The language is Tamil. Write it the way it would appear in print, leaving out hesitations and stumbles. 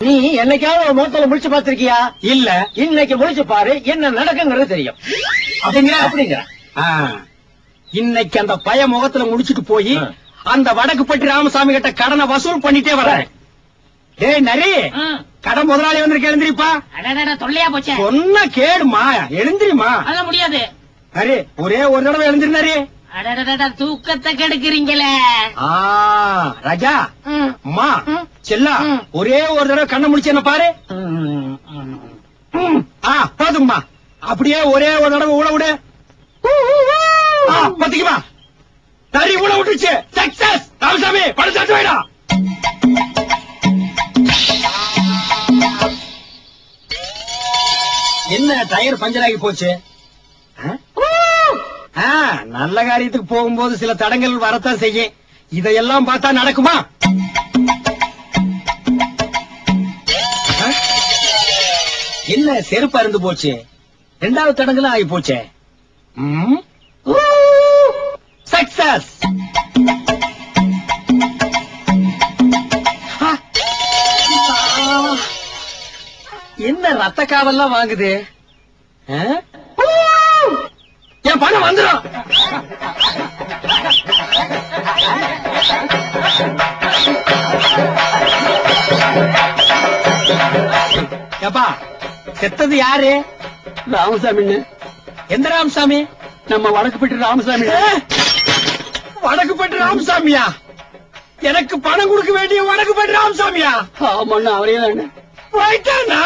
நீ என்னைக்காவது முகத்துல முடிச்சு பாத்திருக்கியா? இல்ல. இன்னைக்கு முடிச்சு பாரு, என்ன நடக்குங்கிறது தெரியும். அப்படிங்கிற இன்னைக்கு அந்த பய முகத்துல முடிச்சுட்டு போய் அந்த வடக்குப்பட்டி ராமசாமி கிட்ட கடனை வசூல் பண்ணிட்டே வர. டேய் நரி, கடன் முதலாளி வந்திருக்க, எழுந்திரிப்பா. தொல்லையா போச்சு. சொன்ன கேடுமா, எழுந்திரிமா. அதெல்லாம் முடியாது. நரி, ஒரே ஒரு தடவை எழுந்திரு நரி. தூக்கத்தை கெடுக்கிறீங்களே. ராஜா, அம்மா, செல்லா, ஒரே ஒரு தடவை கண்ணை முடிச்சு என்ன பாரு. போதும்மா, அப்படியே ஒரே ஒரு தடவை ஊழ விடு. பத்திக்குமா, நரி ஊழ விட்டுருச்சு. சக்சஸ். ராமசாமி, பணம் சாட்டு வைடா. என்ன டயர் பஞ்சர் ஆகி போச்சு? நல்ல காரியத்துக்கு போகும்போது சில தடங்கள் வரத்தான் செய்யும். இதையெல்லாம் பார்த்தா நடக்குமா? என்ன செருப்பு அருந்து போச்சு? ரெண்டாவது தடங்களும் ஆகி போச்சே. சக்சஸ். என்ன ரத்த காவல்லாம் வாங்குது? என் பணம் வந்துடும். ஏப்பா, செத்தது யாரு? ராமசாமி. எந்த ராமசாமி? நம்ம வடக்குப்பட்டி ராமசாமி. வடக்குப்பட்டி ராமசாமியா? எனக்கு பணம் கொடுக்க வேண்டிய வடக்குப்பட்டி ராமசாமியா? ஆமாண்ணா, அவரே தானே. போயிட்டானா?